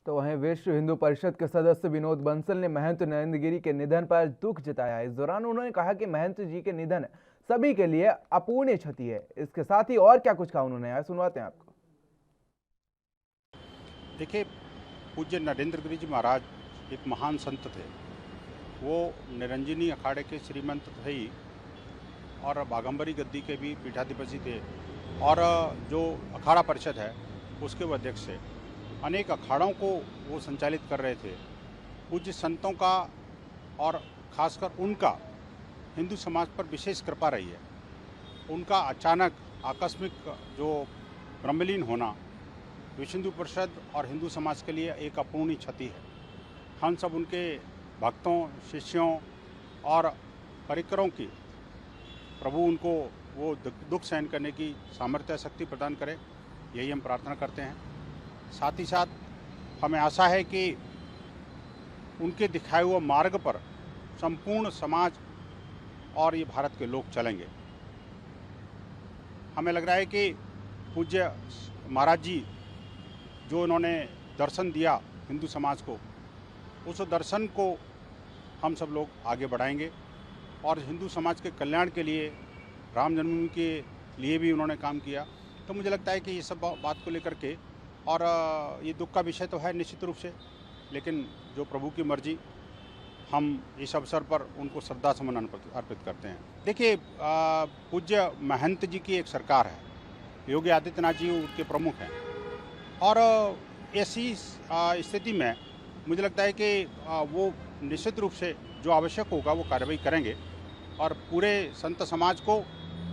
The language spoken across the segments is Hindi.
तो वहीं विश्व हिंदू परिषद के सदस्य विनोद बंसल ने महंत नरेंद्र गिरी के निधन पर दुख जताया। इस दौरान उन्होंने कहा कि महंत जी के निधन सभी के लिए अपूरणीय क्षति है। इसके साथ ही और क्या कुछ कहा उन्होंने, आइए सुनवाते हैं आपको। देखिए, पूज्य नरेंद्र गिरी जी महाराज एक महान संत थे। वो निरंजनी अखाड़े के श्रीमंत थे ही और बाघंबरी गद्दी के भी पीठाधिपति थे और जो अखाड़ा परिषद है उसके वो अध्यक्ष थे। अनेक अखाड़ों को वो संचालित कर रहे थे। पूज्य संतों का और खासकर उनका हिंदू समाज पर विशेष कृपा रही है। उनका अचानक आकस्मिक जो ब्रह्मलीन होना विश्व हिंदू परिषद और हिंदू समाज के लिए एक अपूरणीय क्षति है। हम सब उनके भक्तों, शिष्यों और परिकरों की प्रभु उनको वो दुख सहन करने की सामर्थ्य शक्ति प्रदान करे, यही हम प्रार्थना करते हैं। साथ ही साथ हमें आशा है कि उनके दिखाए हुए मार्ग पर संपूर्ण समाज और ये भारत के लोग चलेंगे। हमें लग रहा है कि पूज्य महाराज जी जो उन्होंने दर्शन दिया हिंदू समाज को, उस दर्शन को हम सब लोग आगे बढ़ाएंगे और हिंदू समाज के कल्याण के लिए, राम जन्मभूमि के लिए भी उन्होंने काम किया। तो मुझे लगता है कि ये सब बात को लेकर के और ये दुख का विषय तो है निश्चित रूप से, लेकिन जो प्रभु की मर्जी, हम इस अवसर पर उनको श्रद्धा सुमन अर्पित करते हैं। देखिए, पूज्य महंत जी की एक सरकार है, योगी आदित्यनाथ जी उनके प्रमुख हैं और ऐसी स्थिति में मुझे लगता है कि वो निश्चित रूप से जो आवश्यक होगा वो कार्रवाई करेंगे और पूरे संत समाज को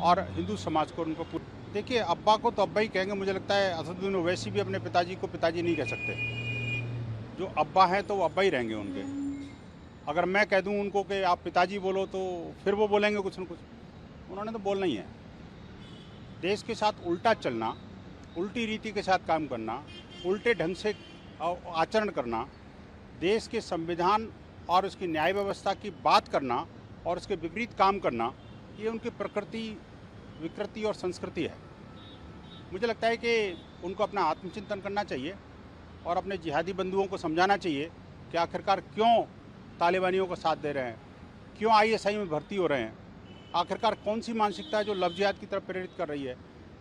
और हिंदू समाज को उनको देखिए, अब्बा को तो अब्बा ही कहेंगे। मुझे लगता है असदुद्दीन ओवैसी भी अपने पिताजी को पिताजी नहीं कह सकते। जो अब्बा हैं तो वो अब्बा ही रहेंगे उनके। अगर मैं कह दूं उनको कि आप पिताजी बोलो तो फिर वो बोलेंगे कुछ न कुछ। उन्होंने तो बोलना ही है। देश के साथ उल्टा चलना, उल्टी रीति के साथ काम करना, उल्टे ढंग से आचरण करना, देश के संविधान और उसकी न्याय व्यवस्था की बात करना और उसके विपरीत काम करना, ये उनकी प्रकृति, विकृति और संस्कृति है। मुझे लगता है कि उनको अपना आत्मचिंतन करना चाहिए और अपने जिहादी बंधुओं को समझाना चाहिए कि आखिरकार क्यों तालिबानियों का साथ दे रहे हैं, क्यों आईएसआई में भर्ती हो रहे हैं, आखिरकार कौन सी मानसिकता है जो लव जिहाद की तरफ प्रेरित कर रही है,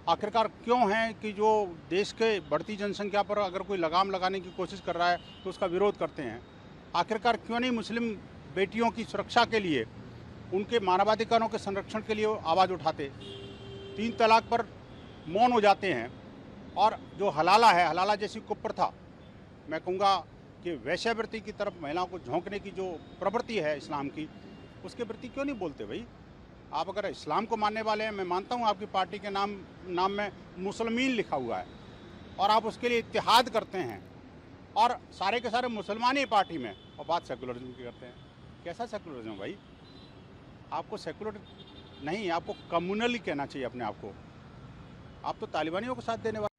आखिरकार क्यों है कि जो देश के बढ़ती जनसंख्या पर अगर कोई लगाम लगाने की कोशिश कर रहा है तो उसका विरोध करते हैं, आखिरकार क्यों नहीं मुस्लिम बेटियों की सुरक्षा के लिए, उनके मानवाधिकारों के संरक्षण के लिए आवाज़ उठाते, 3 तलाक पर मौन हो जाते हैं और जो हलाला है, हलाला जैसी कुप्रथा, मैं कहूँगा कि वैश्यावृत्ति की तरफ महिलाओं को झोंकने की जो प्रवृत्ति है इस्लाम की, उसके प्रति क्यों नहीं बोलते भाई? आप अगर इस्लाम को मानने वाले हैं, मैं मानता हूँ आपकी पार्टी के नाम में मुसलमीन लिखा हुआ है और आप उसके लिए इत्तेहाद करते हैं और सारे के सारे मुसलमान ही पार्टी में, और बात सेकुलरिज्म की करते हैं। कैसा सेकुलरिज्म भाई? आपको सेकुलर नहीं, आपको कम्युनल ही कहना चाहिए अपने आप को। आप तो तालिबानियों को साथ देने वाले